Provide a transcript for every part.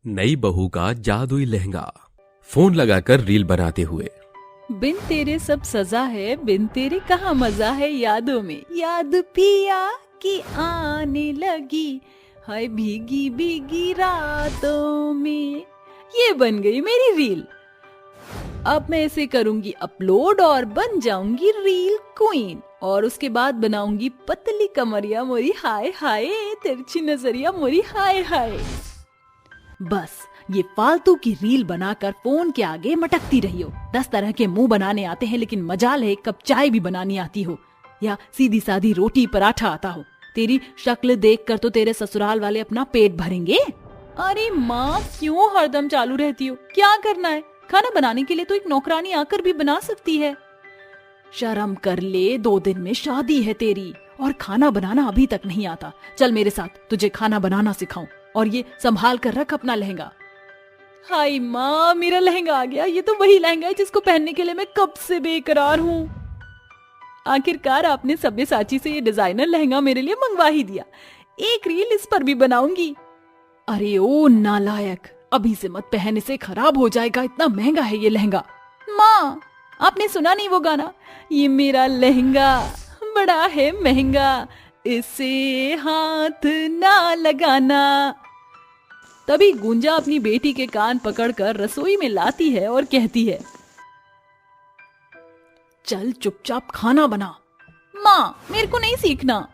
नई बहू का जादुई लहंगा। फोन लगाकर रील बनाते हुए। बिन तेरे सब सजा है, बिन तेरे कहाँ मजा है, यादों में याद पिया की आने लगी, हाय भीगी भीगी रातों में। ये बन गई मेरी रील। अब मैं इसे करूंगी अपलोड और बन जाऊंगी रील क्वीन। और उसके बाद बनाऊंगी पतली कमरिया मोरी हाय हाय, तिरछी नजरिया मोरी हाय हाय। बस ये फालतू की रील बनाकर फोन के आगे मटकती रही हो। 10 तरह के मुंह बनाने आते हैं, लेकिन मजाल है एक कप चाय भी बनानी आती हो, या सीधी सादी रोटी पराठा आता हो। तेरी शक्ल देखकर तो तेरे ससुराल वाले अपना पेट भरेंगे। अरे माँ, क्यों हरदम चालू रहती हो? क्या करना है? खाना बनाने के लिए तो एक नौकरानी आकर भी बना सकती है। शर्म कर ले, 2 दिन में शादी है तेरी और खाना बनाना अभी तक नहीं आता। चल मेरे साथ, तुझे खाना बनाना सिखाऊं। और ये संभाल कर रख अपना लहंगा। हाय माँ, मेरा लहंगा आ गया। ये तो वही लहंगा है जिसको पहनने के लिए मैं कब से बेकरार हूँ। आखिरकार आपने सब्यसाची से ये डिजाइनर लहंगा मेरे लिए मंगवा ही दिया। एक रील इस पर भी बनाऊंगी। अरे ओ नालायक, अभी से मत पहन, इसे खराब हो जाएगा। इतना महंगा है ये लहंगा। माँ, आपने सुना नहीं वो गाना? ये मेरा लहंगा बड़ा है महंगा, इसे हाथ ना लगाना। तभी गुंजा अपनी बेटी के कान पकड़कर रसोई में लाती है और कहती है, चल चुपचाप खाना बना। माँ, मेरे को नहीं सीखना।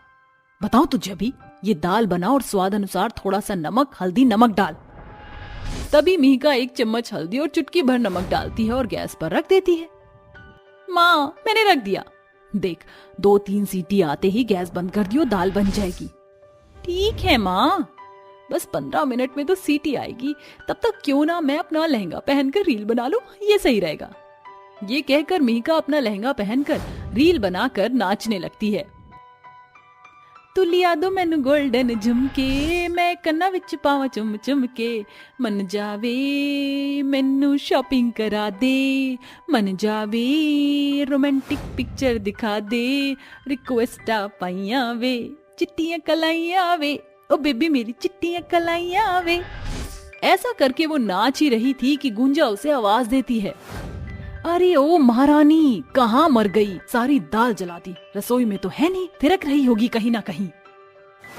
बताओ तुझे अभी। ये दाल बना और स्वाद अनुसार थोड़ा सा नमक, हल्दी, नमक डाल। तभी मिहिका 1 चम्मच हल्दी और चुटकी भर नमक डालती है और गैस पर रख देती है। माँ, मैंने रख दिया। देख, 2-3 सीटी आते ही गैस बंद कर दियो, दाल बन जाएगी। ठीक है माँ, बस 15 मिनट में तो सीटी आएगी। तब तक क्यों ना मैं अपना लहंगा पहनकर रील बना लूं, ये सही रहेगा। ये कहकर मिहिका अपना लहंगा पहनकर रील बनाकर नाचने लगती है। तू लिया दो मैनू गोल्डन झुमके, मैं कन्ना विच पावा चुम चुम के, मन जावे मैनू शॉपिंग करा दे, मन जावे रोमांटिक पिक्चर दिखा दे, रिक्वेस्टा पाइया वे, चिट्टियां कलाइया वे, ओ बेबी मेरी चिट्टियां कलाइया वे। ऐसा करके वो नाच ही रही थी कि गुंजा उसे आवाज देती है। अरे ओ महारानी, कहाँ मर गई? सारी दाल जला दी। रसोई में तो है नहीं, थिरक रही होगी कहीं ना कहीं।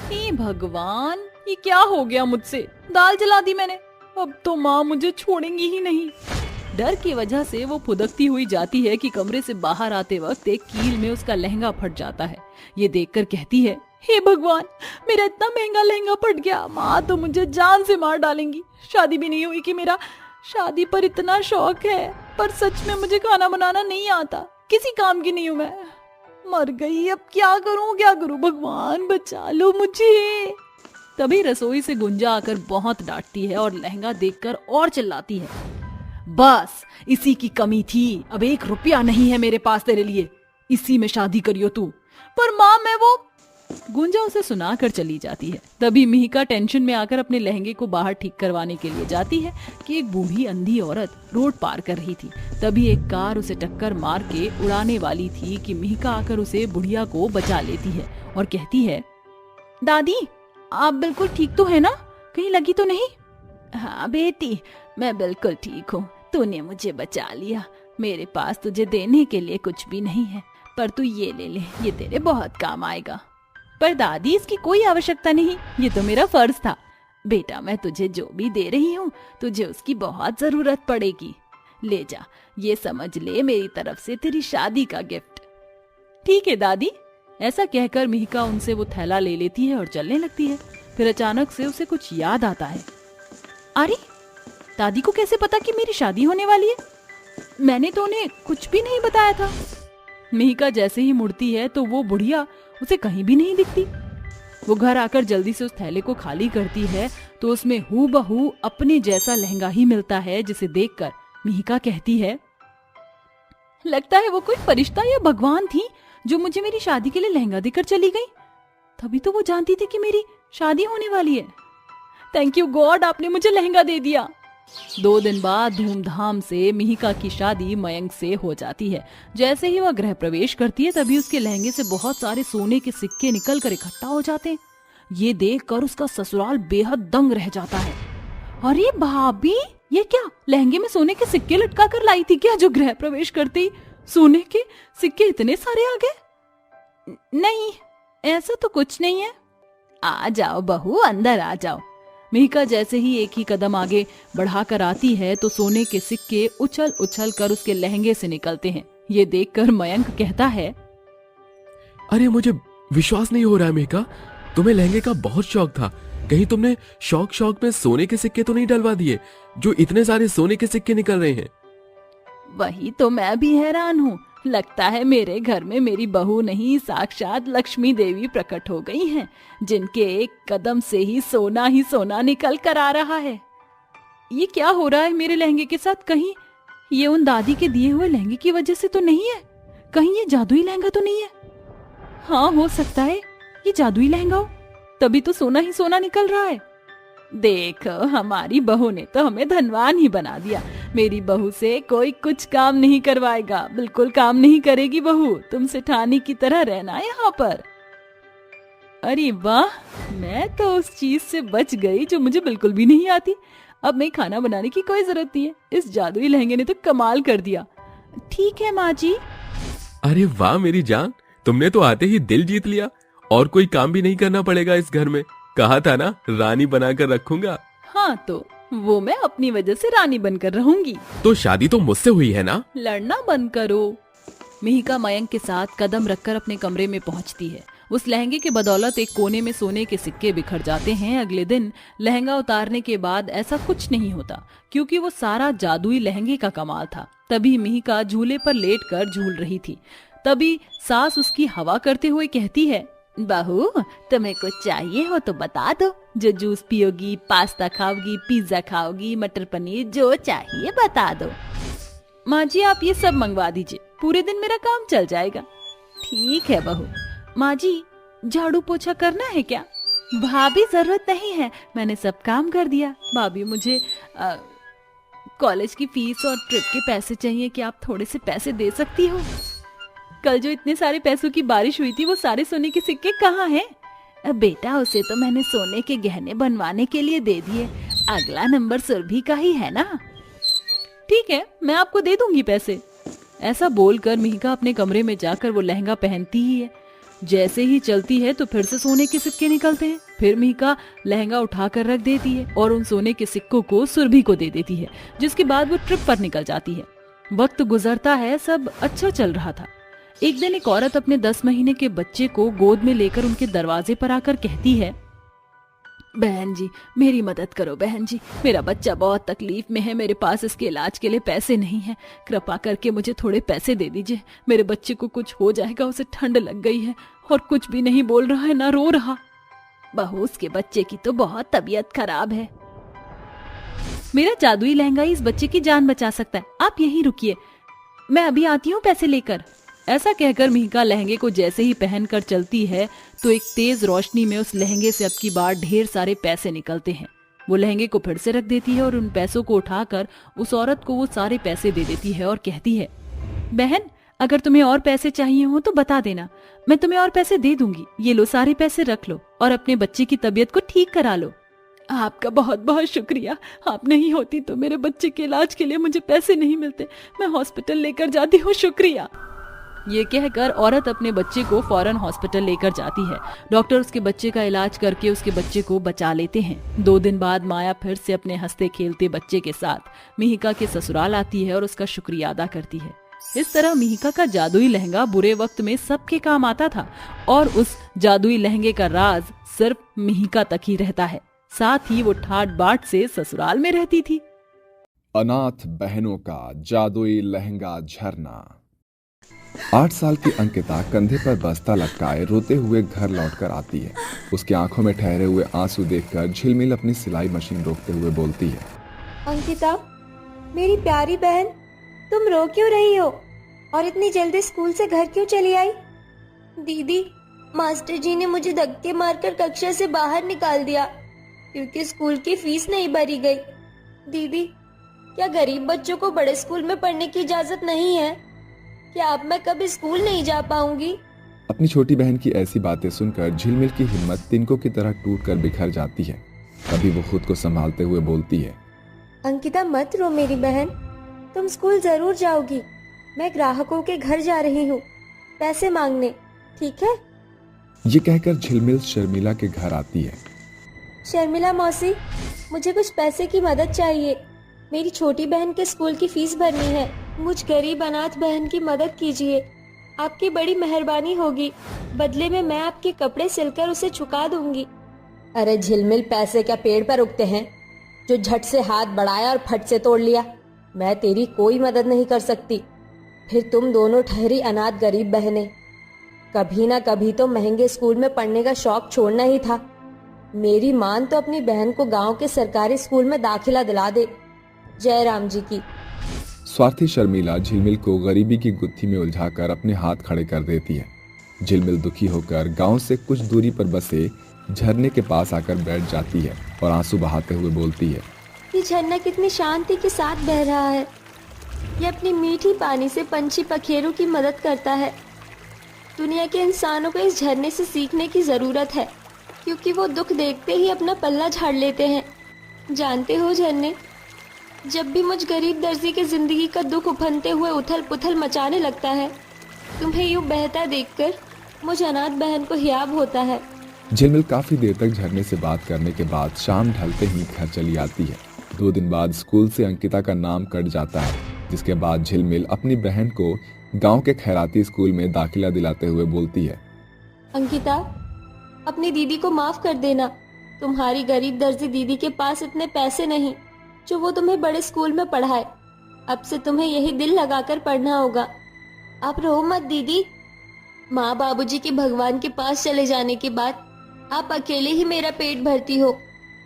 हे भगवान, ये क्या हो गया मुझसे? दाल जला दी मैंने। अब तो माँ मुझे छोड़ेंगी ही नहीं। डर की वजह से वो फुदकती हुई जाती है कि कमरे से बाहर आते वक्त एक कील में उसका लहंगा फट जाता है। ये देखकर कहती है, हे भगवान, मेरा इतना महंगा लहंगा फट गया। माँ तो मुझे जान से मार डालेंगी। शादी भी नहीं हुई कि मेरा शादी पर इतना शौक है, पर सच में मुझे खाना बनाना नहीं आता। किसी काम की नहीं हूँ मैं। मर गई, अब क्या करूँ भगवान बचा लो मुझे। तभी रसोई से गुंजा आकर बहुत डांटती है और लहंगा देखकर और चिल्लाती है, बस इसी की कमी थी। अब 1 रुपया नहीं है मेरे पास तेरे लिए, इसी में शादी करियो तू। पर माँ, मैं वो। गुंजा उसे सुनाकर चली जाती है। तभी मिहिका टेंशन में आकर अपने लहंगे को बाहर ठीक करवाने के लिए जाती है कि एक बूढ़ी अंधी औरत रोड पार कर रही थी। तभी एक कार उसे टक्कर मार के उड़ाने वाली थी कि मिहिका आकर उसे बुढ़िया को बचा लेती है और कहती है, दादी आप बिल्कुल ठीक तो है ना? कहीं लगी तो नहीं? हाँ बेटी, मैं बिल्कुल ठीक हूँ। तूने मुझे बचा लिया। मेरे पास तुझे देने के लिए कुछ भी नहीं है, पर तू ये ले ले, ये तेरे बहुत काम आएगा। पर दादी, इसकी कोई आवश्यकता नहीं, ये तो मेरा फर्ज था। बेटा, मैं तुझे जो भी दे रही हूँ, तुझे उसकी बहुत जरूरत पड़ेगी। ले जा, ये समझ ले मेरी तरफ से तेरी शादी का गिफ्ट। ठीक है दादी। ऐसा कहकर मिहिका उनसे वो थैला ले लेती है और चलने लगती है। फिर अचानक से उसे कुछ याद आता है। अरे, दादी को कैसे पता कि मेरी शादी होने वाली है? मैंने तो उन्हें कुछ भी नहीं बताया था। मिहिका जैसे ही मुड़ती है तो वो बुढ़िया उसे कहीं भी नहीं दिखती। वो घर आकर जल्दी से उस थैले को खाली करती है तो उसमें हूबहू अपने जैसा लहंगा ही मिलता है, जिसे देखकर मिहिका कहती है, लगता है वो कोई फरिश्ता या भगवान थी जो मुझे मेरी शादी के लिए लहंगा देकर चली गई। तभी तो वो जानती थी कि मेरी शादी होने वाली है। थैंक यू गॉड, आपने मुझे लहंगा दे दिया। 2 दिन बाद धूमधाम से मिहिका की शादी मयंक से हो जाती है। जैसे ही वह गृह प्रवेश करती है तभी उसके लहंगे से बहुत सारे सोने के सिक्के निकलकर इकट्ठा हो जाते हैं। ये देखकर उसका ससुराल बेहद दंग रह जाता है। अरे भाभी, ये क्या लहंगे में सोने के सिक्के लटका कर लाई थी क्या, जो गृह प्रवेश करते ही सोने के सिक्के इतने सारे आ गए? नहीं, ऐसा तो कुछ नहीं है। आ जाओ बहू, अंदर आ जाओ। मिहिका जैसे ही एक ही कदम आगे बढ़ाकर आती है तो सोने के सिक्के उछल उछल कर उसके लहंगे से निकलते हैं। ये देखकर मयंक कहता है, अरे मुझे विश्वास नहीं हो रहा है मेका, तुम्हें लहंगे का बहुत शौक था। कहीं तुमने शौक में सोने के सिक्के तो नहीं डलवा दिए, जो इतने सारे सोने के सिक्के निकल रहे हैं? वही तो मैं भी हैरान हूँ। लगता है मेरे घर में मेरी बहू नहीं, साक्षात लक्ष्मी देवी प्रकट हो गई हैं, जिनके एक कदम से ही सोना निकल कर आ रहा है। ये क्या हो रहा है मेरे लहंगे के साथ? कहीं ये उन दादी के दिए हुए लहंगे की वजह से तो नहीं है? कहीं ये जादुई लहंगा तो नहीं है? हाँ, हो सकता है ये जादुई लहंगा हो, तभी तो सोना ही सोना निकल रहा है। देख, हमारी बहू ने तो हमें धनवान ही बना दिया। मेरी बहू से कोई कुछ काम नहीं करवाएगा, बिल्कुल काम नहीं करेगी बहू। तुम सेठानी की तरह रहना यहाँ पर। अरे वाह, मैं तो उस चीज से बच गई जो मुझे बिल्कुल भी नहीं आती। अब मैं खाना बनाने की कोई जरूरत नहीं है। इस जादुई लहंगे ने तो कमाल कर दिया। ठीक है माँ जी। अरे वाह मेरी जान, तुमने तो आते ही दिल जीत लिया, और कोई काम भी नहीं करना पड़ेगा इस घर में। कहा था ना, रानी बनाकर रखूंगा। हाँ, तो वो मैं अपनी वजह से रानी बनकर रहूंगी। तो शादी तो मुझसे हुई है ना? लड़ना बंद करो। मिहिका मयंक के साथ कदम रखकर अपने कमरे में पहुंचती है। उस लहंगे के बदौलत एक कोने में सोने के सिक्के बिखर जाते हैं। अगले दिन लहंगा उतारने के बाद ऐसा कुछ नहीं होता, क्योंकि वो सारा जादुई लहंगे का कमाल था। तभी मिहिका झूले पर लेटकर झूल रही थी। तभी सास उसकी हवा करते हुए कहती है, बहू, तुम्हें कुछ चाहिए हो तो बता दो। जो जूस पियोगी, पास्ता खाओगी, पिज्जा खाओगी, मटर पनीर, जो चाहिए बता दो। माँ जी, आप ये सब मंगवा दीजिए, पूरे दिन मेरा काम चल जाएगा। ठीक है बहू। माँ जी, झाड़ू पोछा करना है क्या? भाभी, जरूरत नहीं है, मैंने सब काम कर दिया। भाभी, मुझे कॉलेज की फीस और ट्रिप के पैसे चाहिए, क्या आप थोड़े से पैसे दे सकती हो? कल जो इतने सारे पैसों की बारिश हुई थी, वो सारे सोने के सिक्के कहाँ हैं? बेटा, उसे तो मैंने सोने के गहने बनवाने के लिए दे दिए। अगला नंबर सुरभि का ही है ना। ठीक है, मैं आपको दे दूंगी पैसे। ऐसा बोलकर मिहिका अपने कमरे में जाकर वो लहंगा पहनती ही है। जैसे ही चलती है तो फिर से सोने के सिक्के निकलते हैं। फिर मिहिका लहंगा उठाकर रख देती है और उन सोने के सिक्कों को सुरभि को दे देती है, जिसके बाद वो ट्रिप पर निकल जाती है। वक्त गुजरता है, सब अच्छा चल रहा था। एक दिन एक औरत अपने 10 महीने के बच्चे को गोद में लेकर उनके दरवाजे पर आकर कहती है, बहन जी, मेरी मदद करो बहन जी, मेरा बच्चा बहुत तकलीफ में है, मेरे पास इसके इलाज के लिए पैसे नहीं हैं, कृपा करके मुझे थोड़े पैसे दे दीजिए। मेरे बच्चे को कुछ हो जाएगा, उसे ठंड लग गई है और कुछ भी नहीं बोल रहा है, ना रो रहा। बहू, उसके बच्चे की तो बहुत तबीयत खराब है। मेरा जादुई लहंगा ही इस बच्चे की जान बचा सकता है, आप यहीं रुकिए, मैं अभी आती हूँ पैसे लेकर। ऐसा कहकर मिहिका लहंगे को जैसे ही पहनकर चलती है तो एक तेज रोशनी में उस लहंगे से अब की बार ढेर सारे पैसे निकलते हैं। वो लहंगे को फिर से रख देती है और उन पैसों को उठाकर उस औरत को वो सारे पैसे दे देती है और कहती है, बहन, अगर तुम्हें और पैसे चाहिए हो तो बता देना, मैं तुम्हें और पैसे दे दूंगी। ये लो, सारे पैसे रख लो और अपने बच्चे की तबीयत को ठीक करा लो। आपका बहुत बहुत शुक्रिया, आप नहीं होती तो मेरे बच्चे के इलाज के लिए मुझे पैसे नहीं मिलते, मैं हॉस्पिटल लेकर जाती हूँ, शुक्रिया। ये कहकर औरत अपने बच्चे को फौरन हॉस्पिटल लेकर जाती है। डॉक्टर उसके बच्चे का इलाज करके उसके बच्चे को बचा लेते हैं। 2 दिन बाद माया फिर से अपने हंसते खेलते बच्चे के साथ मिहिका के ससुराल आती है और उसका शुक्रिया अदा करती है। इस तरह मिहिका का जादुई लहंगा बुरे वक्त में सबके काम आता था और उस जादुई लहंगे का राज सिर्फ मिहिका तक ही रहता है। साथ ही वो ठाट बाट से ससुराल में रहती थी। अनाथ बहनों का जादुई लहंगा झरना। 8 साल की अंकिता कंधे पर बस्ता लटकाए रोते हुए घर लौटकर आती है। उसकी आंखों में ठहरे हुए आंसू देखकर झिलमिल अपनी सिलाई मशीन रोकते हुए बोलती है, अंकिता, मेरी प्यारी बहन, तुम रो क्यों रही हो और इतनी जल्दी स्कूल से घर क्यों चली आई? दीदी, मास्टर जी ने मुझे धक्के मारकर कक्षा से बाहर निकाल दिया क्योंकि स्कूल की फीस नहीं भरी गई। दीदी, क्या गरीब बच्चों को बड़े स्कूल में पढ़ने की इजाजत नहीं है? क्या अब मैं कभी स्कूल नहीं जा पाऊंगी? अपनी छोटी बहन की ऐसी बातें सुनकर झिलमिल की हिम्मत तिनकों की तरह टूटकर बिखर जाती है। तभी वो खुद को संभालते हुए बोलती है। अंकिता मत रो मेरी बहन, तुम स्कूल जरूर जाओगी। मैं ग्राहकों के घर जा रही हूँ पैसे मांगने, ठीक है? ये कहकर झिलमिल शर्मिला के घर आती है। शर्मिला मौसी, मुझे कुछ पैसे की मदद चाहिए। मेरी छोटी बहन के स्कूल की फीस भरनी है। मुझ गरीब अनाथ बहन की मदद कीजिए, आपकी बड़ी मेहरबानी होगी। बदले में मैं आपके कपड़े सिलकर उसे चुका दूंगी। अरे झिलमिल, पैसे क्या पेड़ पर उगते हैं जो झट से हाथ बढ़ाया और फट से तोड़ लिया? मैं तेरी कोई मदद नहीं कर सकती। फिर तुम दोनों ठहरी अनाथ गरीब बहनें। कभी ना कभी तो महंगे स्कूल में पढ़ने का शौक छोड़ना ही था। मेरी मान तो अपनी बहन को गांव के सरकारी स्कूल में दाखिला दिला दे। जय राम जी की। स्वार्थी शर्मिला झिलमिल को गरीबी की गुत्थी में उलझाकर अपने हाथ खड़े कर देती है। झिलमिल दुखी होकर गांव से कुछ दूरी पर बसे झरने के पास आकर बैठ जाती है और आंसू बहाते हुए बोलती है। ये झरना कितनी शांति के साथ बह रहा है। ये अपनी मीठी पानी से पंछी पखेरू की मदद करता है। दुनिया के इंसानों को इस झरने से सीखने की जरूरत है, क्योंकि वो दुख देखते ही अपना पल्ला झाड़ लेते हैं। जानते हो झरने, जब भी मुझ गरीब दर्जी के जिंदगी का दुख उफनते हुए उथल पुथल मचाने लगता है, तुम्हें यूं बहता देखकर मुझ अनाथ बहन को हियाब होता है। झिलमिल काफी देर तक झरने से बात करने के बाद शाम ढलते ही घर चली आती है। 2 दिन बाद स्कूल से अंकिता का नाम कट जाता है, जिसके बाद झिलमिल अपनी बहन को गांव के खैराती स्कूल में दाखिला दिलाते हुए बोलती है। अंकिता, अपनी दीदी को माफ कर देना। तुम्हारी गरीब दर्जी दीदी के पास इतने पैसे नहीं जो वो तुम्हें बड़े स्कूल में पढ़ाए। अब से तुम्हें यही दिल लगाकर पढ़ना होगा। आप रो मत दीदी। माँ बाबूजी के भगवान के पास चले जाने के बाद आप अकेले ही मेरा पेट भरती हो।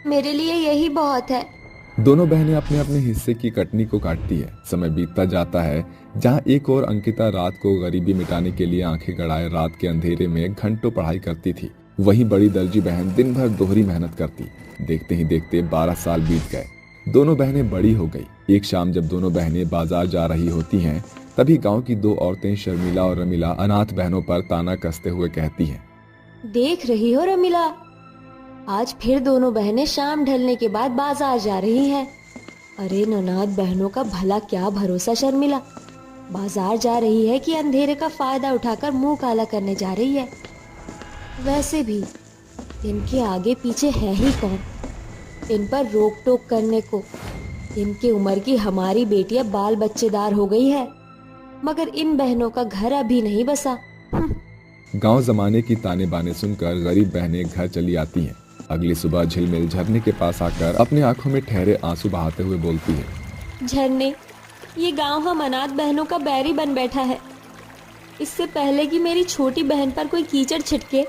मेरे लिए यही बहुत है। दोनों बहनें अपने अपने हिस्से की कटनी को काटती है। समय बीतता जाता है। जहां एक और अंकिता रात को गरीबी मिटाने के लिए आंखें गड़ाए रात के अंधेरे में घंटों पढ़ाई करती थी, वहीं बड़ी दर्जी बहन दिन भर दोहरी मेहनत करती। देखते ही देखते 12 साल बीत गए। दोनों बहनें बड़ी हो गई। एक शाम जब दोनों बहनें बाजार जा रही होती हैं, तभी गांव की 2 औरतें शर्मिला और रमीला अनाथ बहनों पर ताना कसते हुए कहती हैं। देख रही हो रमीला, आज फिर दोनों बहनें शाम ढलने के बाद बाजार जा रही हैं। अरे ननाद बहनों का भला क्या भरोसा शर्मिला, बाजार जा रही है कि अंधेरे का फायदा उठाकर मुंह काला करने जा रही है। वैसे भी इनके आगे पीछे है ही कौन इन पर रोक टोक करने को। इनकी उम्र की हमारी बेटियां बाल बच्चेदार हो गई है, मगर इन बहनों का घर अभी नहीं बसा। गांव जमाने की ताने बाने सुनकर गरीब बहनें घर चली आती हैं। अगली सुबह झिलमिल झरने के पास आकर अपनी आंखों में ठहरे आंसू बहाते हुए बोलती है। झरने, ये गांव हम अनाथ बहनों का बैरी बन बैठा है। इससे पहले कि मेरी छोटी बहन पर कोई कीचड़ छिटके,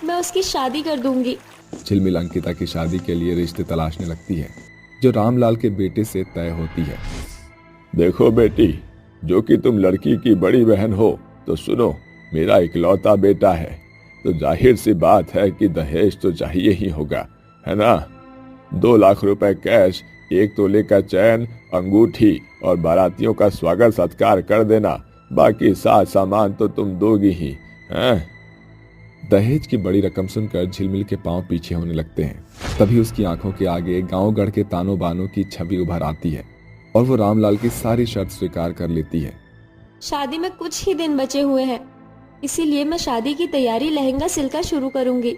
मैं उसकी शादी कर दूंगी। झिलमिल अंकिता की शादी के लिए रिश्ते तलाशने लगती है, जो रामलाल के बेटे से तय होती है। देखो बेटी, जो कि तुम लड़की की बड़ी बहन हो, तो सुनो, मेरा इकलौता बेटा है, तो जाहिर सी बात है कि दहेज तो चाहिए ही होगा, है ना? 2 लाख रुपए कैश, 1 तोले का चैन, अंगूठी और बारातियों का स्वागत सत्कार कर देना। बाकी साथ सामान तो तुम दोगी ही, हैं? दहेज की बड़ी रकम सुनकर झिलमिल के पांव पीछे होने लगते हैं। तभी उसकी आंखों के आगे गांव गढ़ के तानों बानों की छवि उभर आती है और वो रामलाल की सारी शर्त स्वीकार कर लेती है। शादी में कुछ ही दिन बचे हुए हैं, इसीलिए मैं शादी की तैयारी लहंगा सिलकर शुरू करूंगी।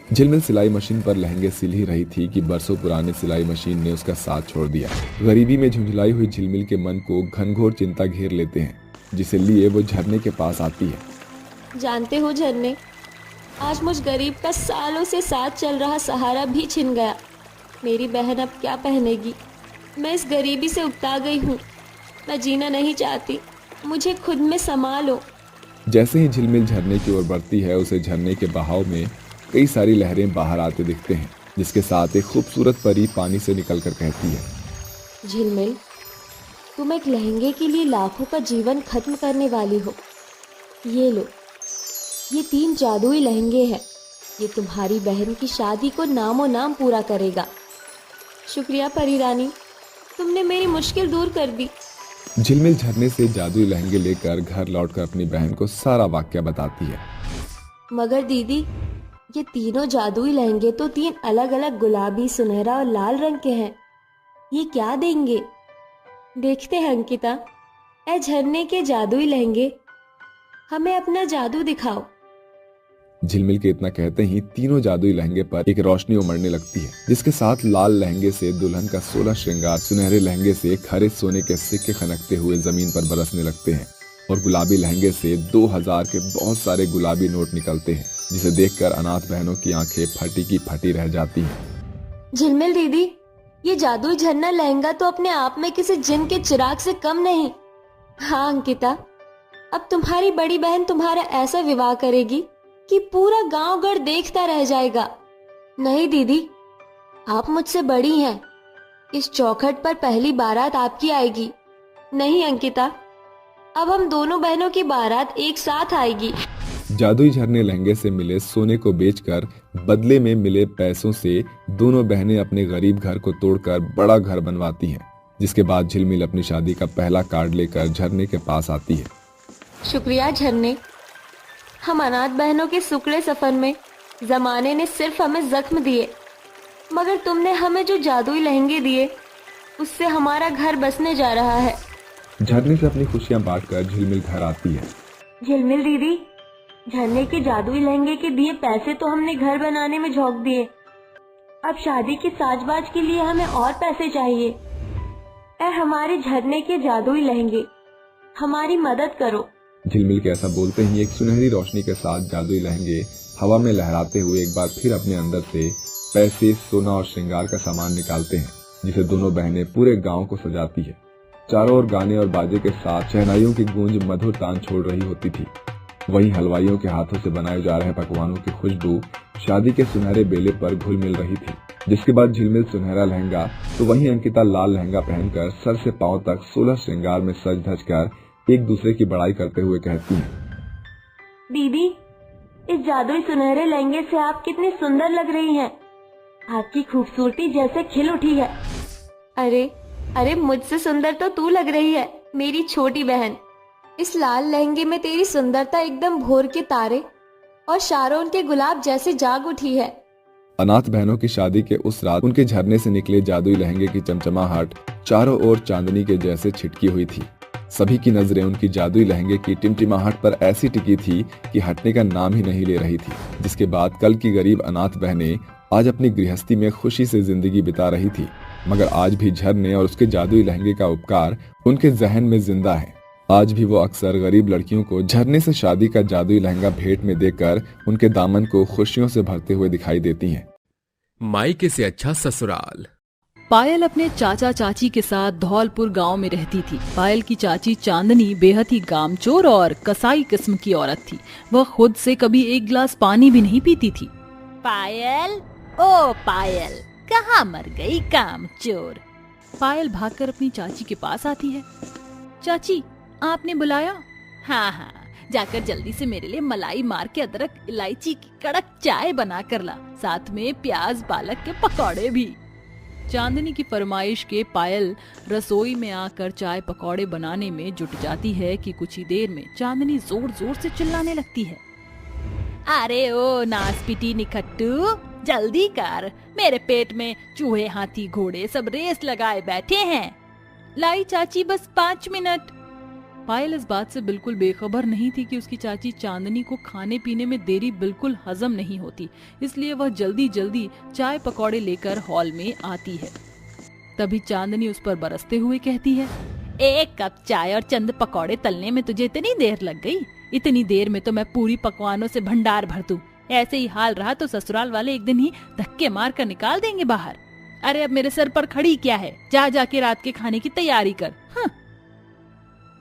झिलमिल सिलाई मशीन पर लहंगे सिल ही रही थी कि बरसों पुराने सिलाई मशीन ने उसका साथ छोड़ दिया। गरीबी में झुंझलाई हुई झिलमिल के मन को घनघोर चिंता घेर लेते हैं, जिसे लिए वो झरने के पास आती है। जानते हो झरने, आज मुझ गरीब का सालों से साथ चल रहा सहारा भी छिन गया। मेरी बहन अब क्या पहनेगी? मैं इस गरीबी से उबता गई हूँ। मैं जीना नहीं चाहती, मुझे खुद में संभालो। जैसे ही झिलमिल झरने की ओर बढ़ती है, उसे झरने के बहाव में कई सारी लहरें बाहर आते दिखते हैं, जिसके साथ एक खूबसूरत परी पानी से निकलकर कहती है। झिलमिल, तुम एक लहंगे के लिए लाखों का जीवन खत्म करने वाली हो। ये लो, ये 3 जादुई लहंगे हैं। ये तुम्हारी बहन की शादी को नामो नाम पूरा करेगा। शुक्रिया परी रानी, तुमने मेरी मुश्किल दूर कर दी। झिलमिल झरने से जादुई लहंगे लेकर घर लौटकर अपनी बहन को सारा वाक्या बताती है। मगर दीदी, ये तीनों जादुई लहंगे तो 3 अलग अलग गुलाबी, सुनहरा और लाल रंग के हैं। ये क्या देंगे? देखते हैं अंकिता। ए झरने के जादुई लहंगे, हमें अपना जादू दिखाओ। झिलमिल के इतना कहते ही तीनों जादुई लहंगे पर एक रोशनी उमड़ने लगती है, जिसके साथ लाल लहंगे से दुल्हन का 16 श्रृंगार, सुनहरे लहंगे से खरे सोने के सिक्के खनकते हुए जमीन पर बरसने लगते हैं और गुलाबी लहंगे से 2000 के बहुत सारे गुलाबी नोट निकलते हैं, जिसे देखकर अनाथ बहनों की आंखें फटी की फटी रह जाती हैं। झिलमिल दीदी, ये जादुई झरना लहंगा तो अपने आप में किसी जिन के चिराग से कम नहीं। हाँ अंकिता, अब तुम्हारी बड़ी बहन तुम्हारा ऐसा विवाह करेगी कि पूरा गांव गढ़ देखता रह जाएगा। नहीं दीदी, आप मुझसे बड़ी हैं। इस चौखट पर पहली बारात आपकी आएगी। नहीं अंकिता, अब हम दोनों बहनों की बारात एक साथ आएगी। जादुई झरने लहंगे से मिले सोने को बेचकर बदले में मिले पैसों से दोनों बहनें अपने गरीब घर को तोड़कर बड़ा घर बनवाती हैं, जिसके बाद झिलमिल अपनी शादी का पहला कार्ड लेकर झरने के पास आती है। शुक्रिया झरने, हम अनाथ बहनों के सुकड़े सफर में जमाने ने सिर्फ हमें जख्म दिए, मगर तुमने हमें जो जादुई लहंगे दिए उससे हमारा घर बसने जा रहा है। झरने से अपनी खुशियां बांटकर झिलमिल घर आती है। झिलमिल दीदी, झरने के जादुई लहंगे के दिए पैसे तो हमने घर बनाने में झोंक दिए। अब शादी की साजबाज के लिए हमें और पैसे चाहिए। ऐ हमारे झरने के जादुई लहंगे, हमारी मदद करो। झिलमिल के ऐसा बोलते ही एक सुनहरी रोशनी के साथ जादुई लहंगे हवा में लहराते हुए एक बार फिर अपने अंदर से पैसे, सोना और श्रृंगार का सामान निकालते हैं, जिसे दोनों बहनें पूरे गांव को सजाती है। चारों ओर गाने और बाजे के साथ शहनाइयों की गूंज मधुर तान छोड़ रही होती थी। वहीं हलवाइयों के हाथों से बनाए जा रहे पकवानों की खुशबू शादी के सुनहरे बेले पर घुल मिल रही थी। जिसके बाद झिलमिल सुनहरा लहंगा तो वहीं अंकिता लाल लहंगा पहनकर सर से पांव तक 16 श्रृंगार में सज धज कर एक दूसरे की बड़ाई करते हुए कहती हैं, दीदी, इस जादुई सुनहरे लहंगे से आप कितनी सुंदर लग रही हैं। आपकी खूबसूरती जैसे खिल उठी है। अरे अरे, मुझसे सुंदर तो तू लग रही है मेरी छोटी बहन। इस लाल लहंगे में तेरी सुंदरता एकदम भोर के तारे और शारोन के गुलाब जैसे जाग उठी है। अनाथ बहनों की शादी के उस रात उनके झरने से निकले जादुई लहंगे की चमचमाहट चारों ओर चांदनी के जैसे छिटकी हुई थी। सभी की नजरें उनकी जादुई लहंगे की टिमटिमाहट पर ऐसी टिकी थी कि हटने का नाम ही नहीं ले रही थी। जिसके बाद कल की गरीब अनाथ बहनें आज अपनी गृहस्थी में खुशी से जिंदगी बिता रही थी, मगर आज भी झरने और उसके जादुई लहंगे का उपकार उनके जहन में जिंदा है। आज भी वो अक्सर गरीब लड़कियों को झरने से शादी का जादुई लहंगा भेंट में देकर उनके दामन को खुशियों से भरते हुए दिखाई देती हैं। मायके से अच्छा ससुराल। पायल अपने चाचा चाची के साथ धौलपुर गांव में रहती थी। पायल की चाची चांदनी बेहद ही कामचोर और कसाई किस्म की औरत थी। वह खुद से कभी एक गिलास पानी भी नहीं पीती थी। पायल, ओ पायल, कहाँ मर गई कामचोर। पायल भागकर अपनी चाची के पास आती है। चाची, आपने बुलाया? हाँ हाँ, जाकर जल्दी से मेरे लिए मलाई मार के अदरक इलायची की कड़क चाय बना कर ला, साथ में प्याज पालक के पकौड़े भी। चांदनी की फरमाइश के पायल रसोई में आकर चाय पकौड़े बनाने में जुट जाती है कि कुछ ही देर में चांदनी जोर जोर से चिल्लाने लगती है। अरे ओ नासपीटी निखट्टू, जल्दी कर, मेरे पेट में चूहे हाथी घोड़े सब रेस लगाए बैठे हैं। लाई चाची, बस 5 मिनट। पायल इस बात से बिल्कुल बेखबर नहीं थी कि उसकी चाची चांदनी को खाने पीने में देरी बिल्कुल हजम नहीं होती, इसलिए वह जल्दी जल्दी चाय पकौड़े लेकर हॉल में आती है। तभी चांदनी उस पर बरसते हुए कहती है, 1 कप चाय और चंद पकौड़े तलने में तुझे इतनी देर लग गई? इतनी देर में तो मैं पूरी पकवानों से भंडार भर दूं। ऐसे ही हाल रहा तो ससुराल वाले एक दिन ही धक्के मार कर निकाल देंगे बाहर। अरे अब मेरे सर पर खड़ी क्या है, जा जाके रात के खाने की तैयारी कर। हाँ।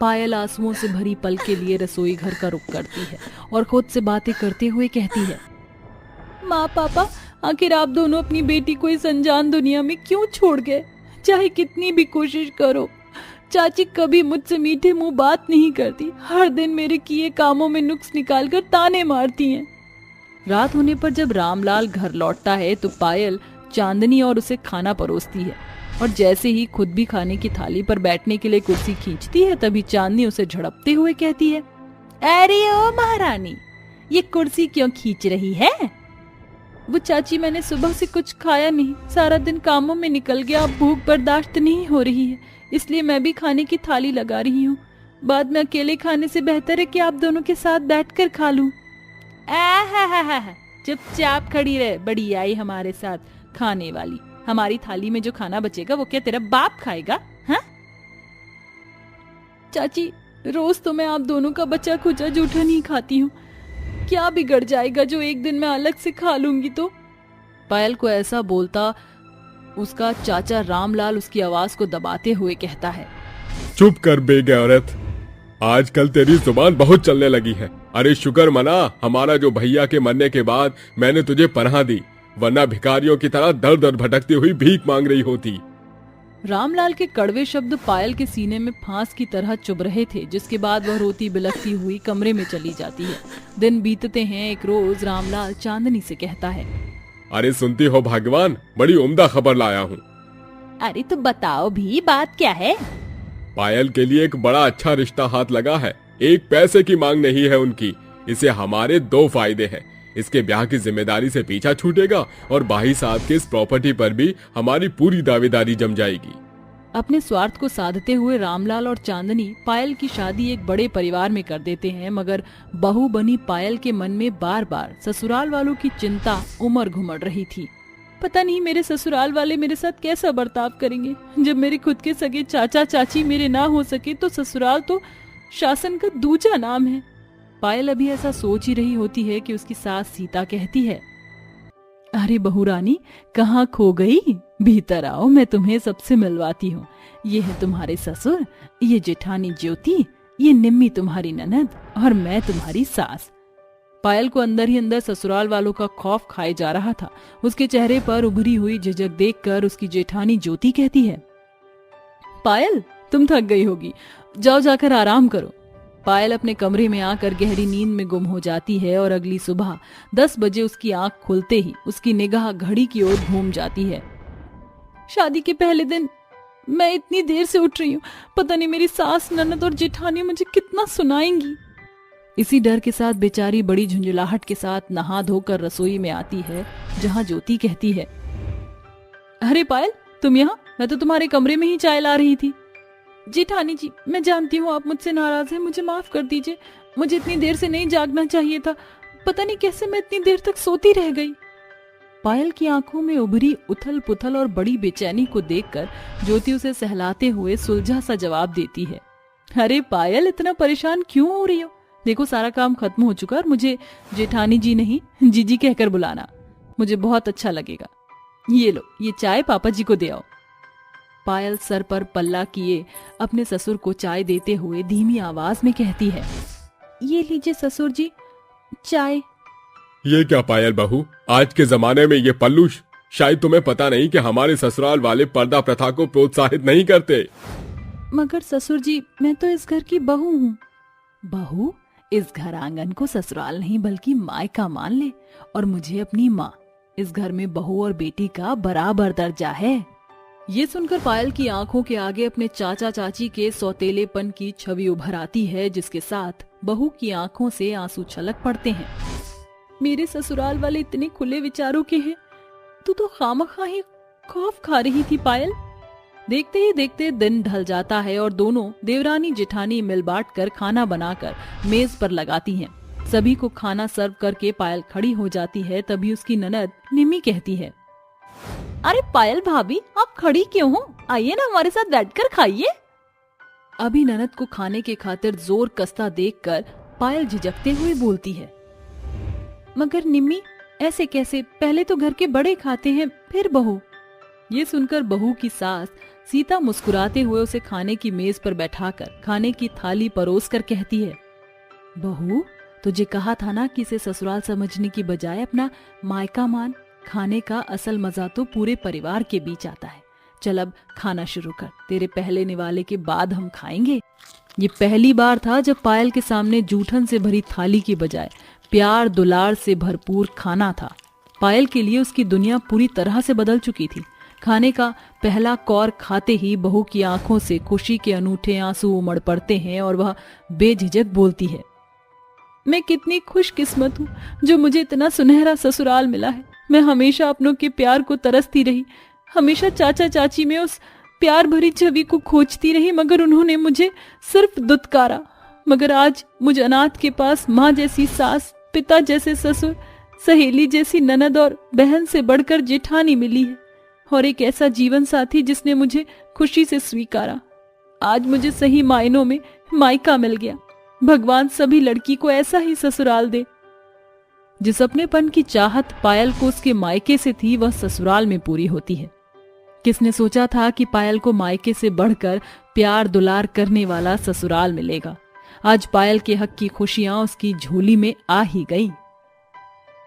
पायल आंसुओं से भरी पल के लिए रसोई घर का रुख करती है और खुद से बातें करते हुए कहती है, माँ पापा, आखिर आप दोनों अपनी बेटी को इस अनजान दुनिया में क्यों छोड़ गए? चाहे कितनी भी कोशिश करो, चाची कभी मुझसे मीठे मुंह बात नहीं करती। हर दिन मेरे किए कामों में नुक्स निकालकर ताने मारती हैं। रात होने पर जब रामलाल घर लौटता है तो पायल चांदनी और उसे खाना परोसती है और जैसे ही खुद भी खाने की थाली पर बैठने के लिए कुर्सी खींचती है तभी चांदनी उसे झड़पते हुए कहती है, अरे ओ महारानी, ये कुर्सी क्यों खींच रही है? वो चाची मैंने सुबह से कुछ खाया नहीं, सारा दिन कामों में निकल गया, अब भूख बर्दाश्त नहीं हो रही है, इसलिए मैं भी खाने की थाली लगा रही हूँ। बाद में अकेले खाने से बेहतर है कि आप दोनों के साथ बैठकर खा लूं। चुपचाप खड़ी रहे, बड़ी आई हमारे साथ खाने वाली। हमारी थाली में जो खाना बचेगा वो क्या तेरा बाप खाएगा? हाँ चाची, रोज तो मैं आप दोनों का बचा खुचा जूठा नहीं खाती हूँ, क्या बिगड़ जाएगा जो एक दिन मैं अलग से खा लूंगी तो? पायल को ऐसा बोलता उसका चाचा रामलाल उसकी आवाज को दबाते हुए कहता है, चुप कर बेगे औरत, आजकल तेरी जुबान बहुत चलने लगी है। अरे शुक्र मना हमारा जो भैया के मरने के बाद मैंने तुझे पनाह दी, वरना भिखारियों की तरह दर दर भटकती हुई भीख मांग रही होती। रामलाल के कड़वे शब्द पायल के सीने में फांस की तरह चुभ रहे थे, जिसके बाद वह रोती बिलखती हुई कमरे में चली जाती है। दिन बीतते हैं। एक रोज रामलाल चांदनी से कहता है, अरे सुनती हो भाग्यवान, बड़ी उम्दा खबर लाया हूँ। अरे तो बताओ भी, बात क्या है? पायल के लिए एक बड़ा अच्छा रिश्ता हाथ लगा है, एक पैसे की मांग नहीं है उनकी। इसे हमारे 2 फायदे हैं, इसके ब्याह की जिम्मेदारी से पीछा छूटेगा और भाई साहब के इस प्रॉपर्टी पर भी हमारी पूरी दावेदारी जम जाएगी। अपने स्वार्थ को साधते हुए रामलाल और चांदनी पायल की शादी एक बड़े परिवार में कर देते हैं, मगर बहू बनी पायल के मन में बार बार ससुराल वालों की चिंता उमड़ घुमड़ रही थी। पता नहीं मेरे ससुराल वाले मेरे साथ कैसा बर्ताव करेंगे। जब मेरे खुद के सगे चाचा चाची मेरे ना हो सके तो ससुराल तो शासन का दूजा नाम है। पायल अभी ऐसा सोच ही रही होती है कि उसकी सास सीता कहती है, अरे बहू रानी, कहाँ खो गई? भीतर आओ, मैं तुम्हें सबसे मिलवाती हूँ। ये है तुम्हारे ससुर, ये जेठानी ज्योति, ये निम्मी तुम्हारी ननद और मैं तुम्हारी सास। पायल को अंदर ही अंदर ससुराल वालों का खौफ खाए जा रहा था। उसके चेहरे पर उभरी हुई झिझक देखकर उसकी जेठानी ज्योति कहती है, पायल तुम थक गई होगी, जाओ जाकर आराम करो। पायल अपने कमरे में आकर गहरी नींद में गुम हो जाती है और अगली सुबह 10 बजे उसकी आंख खुलते ही उसकी निगाह घड़ी की ओर घूम जाती है। शादी के पहले दिन मैं इतनी देर से उठ रही हूँ, पता नहीं मेरी सास ननद और जेठानी मुझे कितना सुनाएंगी। इसी डर के साथ बेचारी बड़ी झुंझुलाहट के साथ नहा धोकर रसोई में आती है, जहाँ ज्योति कहती है, अरे पायल तुम यहाँ? मैं तो तुम्हारे कमरे में ही चाय ला रही थी। जेठानी जी, मैं जानती हूँ आप मुझसे नाराज हैं, मुझे माफ कर दीजिए, मुझे इतनी देर से नहीं जागना चाहिए था, पता नहीं कैसे मैं इतनी देर तक सोती रह गई। पायल की आंखों में उभरी उथल पुथल और बड़ी बेचैनी को देखकर ज्योति उसे सहलाते हुए सुलझा सा जवाब देती है, अरे पायल इतना परेशान क्यों हो रही हो? देखो सारा काम खत्म हो चुका और मुझे जेठानी जी नहीं जीजी कहकर बुलाना, मुझे बहुत अच्छा लगेगा। ये लो, ये चाय पापा जी को दे आओ। पायल सर पर पल्ला किए अपने ससुर को चाय देते हुए धीमी आवाज में कहती है, ये लीजिए ससुर जी चाय। ये क्या पायल बहू, आज के जमाने में ये पल्लू, शायद तुम्हें पता नहीं कि हमारे ससुराल वाले पर्दा प्रथा को प्रोत्साहित नहीं करते। मगर ससुर जी, मैं तो इस घर की बहू हूँ। बहू? इस घर आंगन को ससुराल नहीं बल्कि मायका मान ले, और मुझे अपनी माँ। इस घर में बहू और बेटी का बराबर दर्जा है। ये सुनकर पायल की आंखों के आगे अपने चाचा चाची के सौतेलेपन की छवि उभर आती है, जिसके साथ बहू की आंखों से आंसू छलक पड़ते हैं। मेरे ससुराल वाले इतने खुले विचारों के हैं, तू तो खामखा ही खौफ खा रही थी पायल। देखते ही देखते दिन ढल जाता है और दोनों देवरानी जेठानी मिल बांट कर खाना बनाकर मेज पर लगाती हैं। सभी को खाना सर्व करके पायल खड़ी हो जाती है, तभी उसकी ननद निम्मी कहती है, अरे पायल भाभी, आप खड़ी क्यों हो? आइए ना हमारे साथ बैठकर खाइए। अभी ननद को खाने के खातिर जोर कसता देखकर पायल झिझकते हुए बोलती है, मगर निम्मी ऐसे कैसे? पहले तो घर के बड़े खाते हैं, फिर बहू। ये सुनकर बहू की सास सीता मुस्कुराते हुए उसे खाने की मेज पर बैठाकर खाने की थाली परोस कर कहती है, बहू तुझे कहा था ना कि इसे ससुराल समझने की बजाय अपना मायका मान। खाने का असल मजा तो पूरे परिवार के बीच आता है। चल अब खाना शुरू कर, तेरे पहले निवाले के बाद हम खाएंगे। ये पहली बार था जब पायल के सामने जूठन से भरी थाली की बजाय प्यार दुलार से भरपूर खाना था। पायल के लिए उसकी दुनिया पूरी तरह से बदल चुकी थी। खाने का पहला कौर खाते ही बहू की आंखों से खुशी के अनूठे आंसू उमड़ पड़ते हैं और वह बेझिझक बोलती है, मैं कितनी खुशकिस्मत हूँ जो मुझे इतना सुनहरा ससुराल मिला है। मैं हमेशा अपनों के प्यार को तरसती रही, हमेशा चाचा चाची में उस प्यार भरी छवि को खोजती रही, मगर उन्होंने मुझे सिर्फ दुत्कारा। मगर आज मुझ अनाथ के पास माँ जैसी सास, पिता जैसे ससुर, सहेली जैसी ननद और बहन से बढ़कर जेठानी मिली है, और एक ऐसा जीवन साथी जिसने मुझे खुशी से स्वीकारा। आज मुझे सही मायनों में मायका मिल गया। भगवान सभी लड़की को ऐसा ही ससुराल दे। जिस अपनेपन की चाहत पायल को उसके मायके से थी, वह ससुराल में पूरी होती है। किसने सोचा था कि पायल को मायके से बढ़कर प्यार दुलार करने वाला ससुराल मिलेगा। आज पायल के हक की खुशियां उसकी झोली में आ ही गई।